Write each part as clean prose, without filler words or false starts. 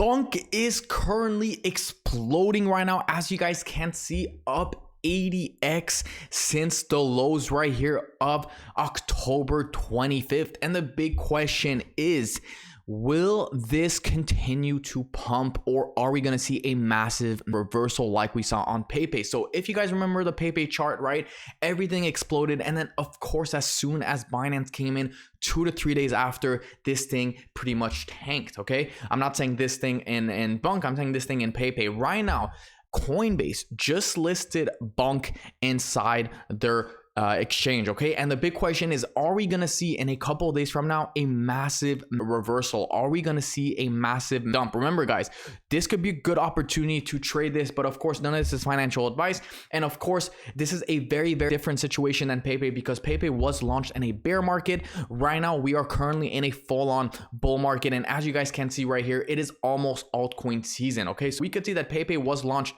Bunk is currently exploding right now, as you guys can see, up 80x since the lows right here of October 25th. And the big question is, will this continue to pump, or are we going to see a massive reversal like we saw on PayPay? So if you guys remember the PayPay chart, right, everything exploded. And then of course, as soon as Binance came in 2 to 3 days after, this thing pretty much tanked. Okay, I'm not saying this thing in Bunk, I'm saying this thing in PayPay. Right now, Coinbase just listed Bunk inside their exchange. Okay, and the big question is, are we gonna see in a couple of days from now a massive reversal? Are we gonna see a massive dump? Remember guys, this could be a good opportunity to trade this, but of course none of this is financial advice. And of course this is a very different situation than PayPay, because PayPay was launched in a bear market. Right now we are currently in a full-on bull market, and as you guys can see right here, it is almost altcoin season. Okay, so we could see that PayPay was launched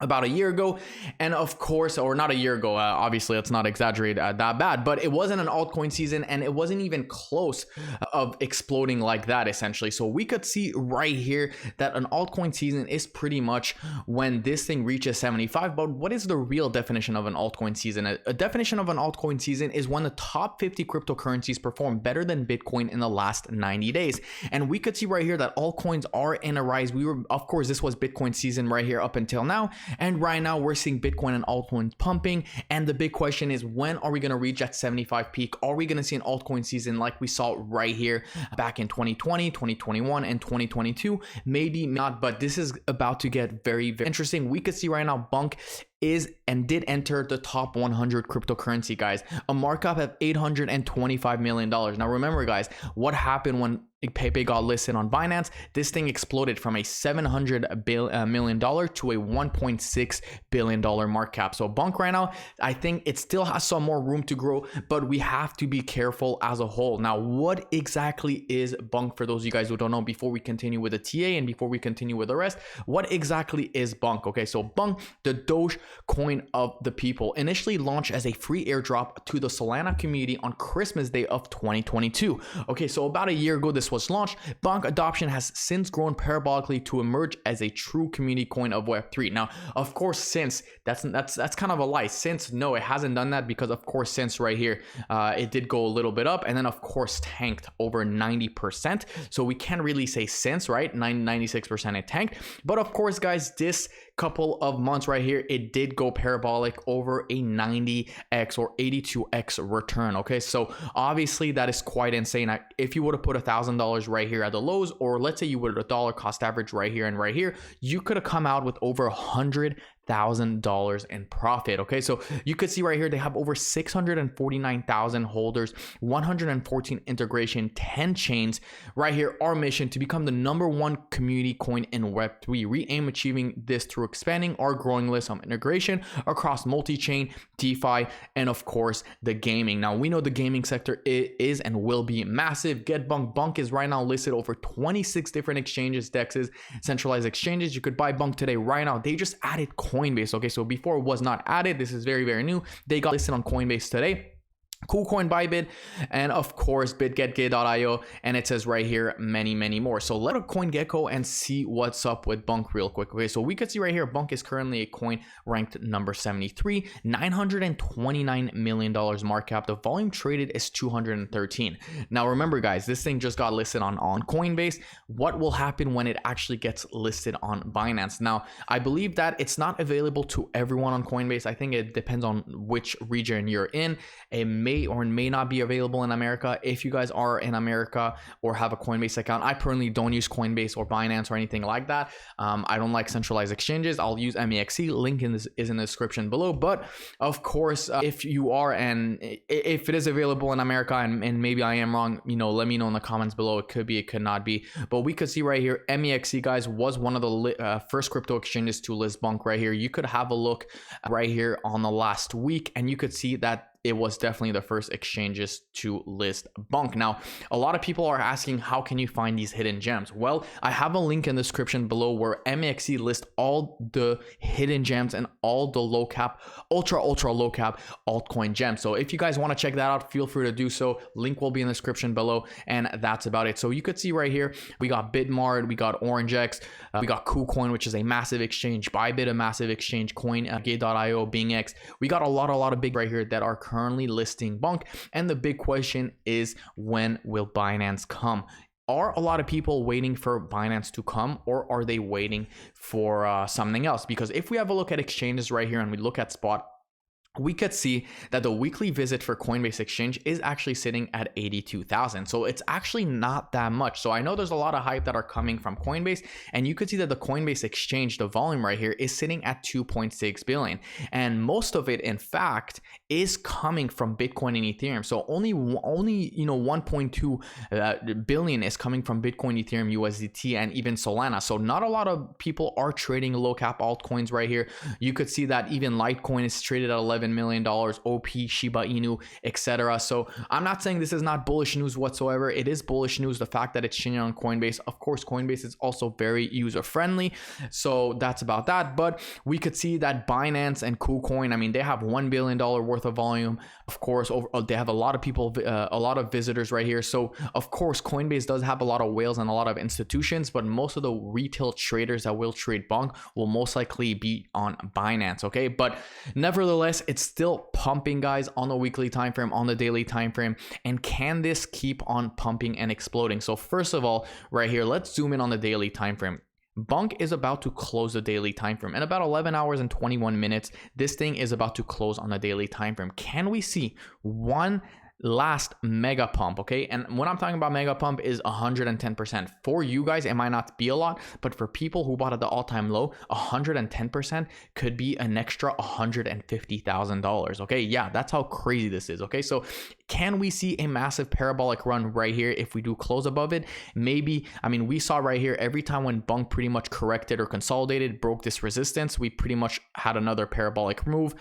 about a year ago, and of course, or not a year ago, obviously let's not exaggerate that bad, but it wasn't an altcoin season, and it wasn't even close of exploding like that essentially. So we could see right here that an altcoin season is pretty much when this thing reaches 75. But what is the real definition of an altcoin season? A definition of an altcoin season is when the top 50 cryptocurrencies perform better than Bitcoin in the last 90 days. And we could see right here that altcoins are in a rise. Of course, this was Bitcoin season right here up until now. And right now we're seeing Bitcoin and altcoins pumping. And the big question is, when are we going to reach that 75 peak? Are we going to see an altcoin season like we saw right here back in 2020, 2021, and 2022? Maybe not, but this is about to get very interesting. We could see right now Bunk is and did enter the top 100 cryptocurrency, guys, a markup of $825 million. Now remember guys, what happened when PayPay got listed on Binance? This thing exploded from a $700 million to a $1.6 billion market cap. So Bunk right now, I think it still has some more room to grow, but we have to be careful as a whole. Now, what exactly is Bunk, for those of you guys who don't know, before we continue with the TA and before we continue with the rest? What exactly is Bunk? Okay, so Bunk, the Doge coin of the people, initially launched as a free airdrop to the Solana community on Christmas Day of 2022. Okay, so about a year ago this was launched. Bunk adoption has since grown parabolically to emerge as a true community coin of Web3. Now, of course, since that's kind of a lie. Since, no, it hasn't done that, because of course, since right here, it did go a little bit up, and then of course tanked over 90%. So we can't really say since, right? 96% it tanked. But of course, guys, this couple of months right here, it did go parabolic over a 90x or 82x return. Okay, so obviously that is quite insane. If you would have put $1,000 right here at the lows, or let's say you would have $1 cost average right here and right here, you could have come out with over $100,000 in profit. Okay, so you could see right here they have over 649,000 holders, 114 integration, 10 chains. Right here, our mission to become the #1 community coin in Web3. We aim achieving this through expanding our growing list of integration across multi-chain, DeFi, and of course the gaming. Now we know the gaming sector is and will be massive. Get Bunk. Bunk is right now listed over 26 different exchanges, DEXs, centralized exchanges. You could buy Bunk today. Right now they just added Coinbase. Okay, so before it was not added. This is very new. They got listed on Coinbase today. KuCoin, Bybit, and of course bitgetgate.io, and it says right here many more. So let's go to CoinGecko and see what's up with Bunk real quick. Okay, so we could see right here Bunk is currently a coin ranked number 73, $929 million market cap. The volume traded is 213. Now remember guys, this thing just got listed on Coinbase. What will happen when it actually gets listed on Binance? Now I believe that it's not available to everyone on Coinbase. I think it depends on which region you're in. It may or may not be available in America. If you guys are in America or have a Coinbase account, I personally don't use Coinbase or Binance or anything like that. I don't like centralized exchanges. I'll use MEXC. Link is in the description below. But of course, if you are, and if it is available in America, and maybe I am wrong, you know, let me know in the comments below. It could be, it could not be. But we could see right here, MEXC, guys, was one of the first crypto exchanges to list Bunk right here. You could have a look right here on the last week, and you could see that it was definitely the first exchanges to list BONK. Now, a lot of people are asking, how can you find these hidden gems? Well, I have a link in the description below where MEXC lists all the hidden gems and all the low cap, ultra low cap altcoin gems. So if you guys want to check that out, feel free to do so. Link will be in the description below, and that's about it. So you could see right here, we got Bitmart, we got OrangeX, we got KuCoin, which is a massive exchange, Bybit, a massive exchange, Coin.io, BingX. We got a lot of big right here that are currently listing BONK. And the big question is, when will Binance come? Are a lot of people waiting for Binance to come, or are they waiting for something else? Because if we have a look at exchanges right here and we look at spot, we could see that the weekly visit for Coinbase exchange is actually sitting at 82,000. So it's actually not that much. So I know there's a lot of hype that are coming from Coinbase, and you could see that the Coinbase exchange, the volume right here, is sitting at 2.6 billion. And most of it, in fact, is coming from Bitcoin and Ethereum. So only 1.2 billion is coming from Bitcoin, Ethereum, USDT, and even Solana. So not a lot of people are trading low cap altcoins right here. You could see that even Litecoin is traded at $11 million, OP, Shiba Inu, etc. So I'm not saying this is not bullish news whatsoever. It is bullish news, the fact that it's changing on Coinbase. Of course, Coinbase is also very user friendly, so that's about that. But we could see that Binance and KuCoin, I mean, they have $1 billion worth of volume. Of course, they have a lot of people, a lot of visitors right here. So of course, Coinbase does have a lot of whales and a lot of institutions, but most of the retail traders that will trade BONK will most likely be on Binance. Okay, but nevertheless, it's still pumping, guys, on the weekly time frame, on the daily time frame. And can this keep on pumping and exploding? So first of all, right here, let's zoom in on the daily time frame. BONK is about to close the daily time frame in about 11 hours and 21 minutes. This thing is about to close on the daily time frame. Can we see one last mega pump? Okay, and when I'm talking about mega pump is 110%. For you guys, it might not be a lot, but for people who bought at the all-time low, 110% could be an extra $150,000. Okay, yeah, that's how crazy this is. Okay, so can we see a massive parabolic run right here if we do close above it? Maybe. I mean, we saw right here, every time when BONK pretty much corrected or consolidated, broke this resistance, we pretty much had another parabolic move.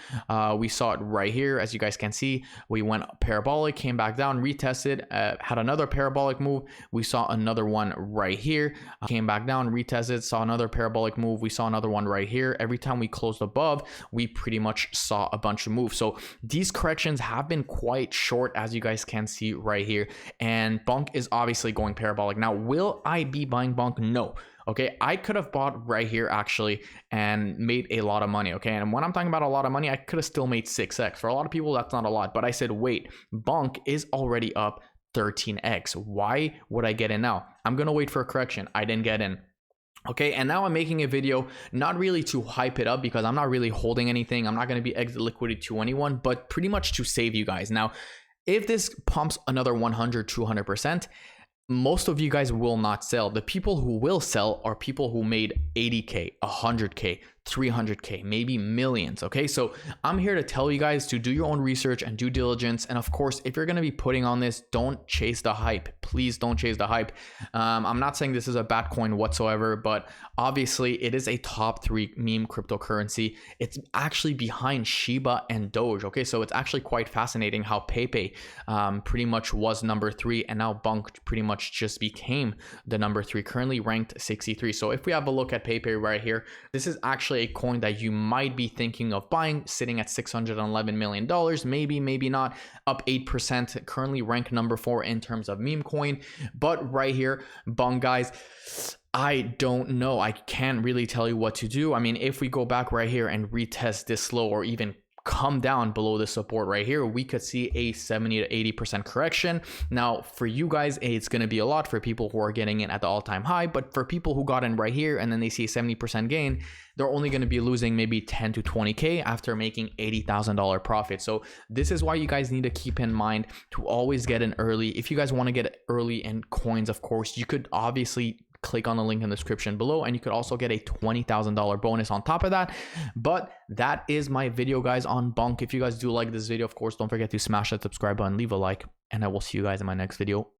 We saw it right here, as you guys can see. We went parabolic, came back down, retested, had another parabolic move. We saw another one right here, came back down, retested, saw another parabolic move. We saw another one right here. Every time we closed above, we pretty much saw a bunch of moves. So these corrections have been quite short, as you guys can see right here, and BONK is obviously going parabolic. Now, will I be buying BONK? No. Okay, I could have bought right here actually and made a lot of money. Okay, and when I'm talking about a lot of money, I could have still made 6x. For a lot of people, that's not a lot, but I said, wait, BONK is already up 13x. Why would I get in now? I'm gonna wait for a correction. I didn't get in. Okay, and now I'm making a video not really to hype it up, because I'm not really holding anything. I'm not going to be exit liquidity to anyone, but pretty much to save you guys. Now, if this pumps another 100, 200%, most of you guys will not sell. The people who will sell are people who made 80K, 100K, 300K, maybe millions. Okay, so I'm here to tell you guys to do your own research and due diligence. And of course, if you're going to be putting on this, don't chase the hype. Please don't chase the hype. I'm not saying this is a bad coin whatsoever, but obviously it is a top 3 meme cryptocurrency. It's actually behind Shiba and Doge. Okay, so it's actually quite fascinating how PayPay pretty much was number 3, and now BONK pretty much just became the number 3, currently ranked 63. So if we have a look at PayPay right here, this is actually a coin that you might be thinking of buying, sitting at $611 million, maybe not, up 8%, currently ranked number 4 in terms of meme coin. But right here, BONK, guys, I don't know. I can't really tell you what to do. I mean, if we go back right here and retest this low, or even come down below the support right here, we could see a 70 to 80% correction. Now, for you guys, it's going to be a lot for people who are getting in at the all-time high, but for people who got in right here and then they see a 70% gain, they're only going to be losing maybe 10 to 20K after making $80,000 profit. So this is why you guys need to keep in mind to always get in early. If you guys want to get early in coins, of course, you could obviously click on the link in the description below, and you could also get a $20,000 bonus on top of that. But that is my video, guys, on BONK. If you guys do like this video, of course, don't forget to smash that subscribe button, leave a like, and I will see you guys in my next video.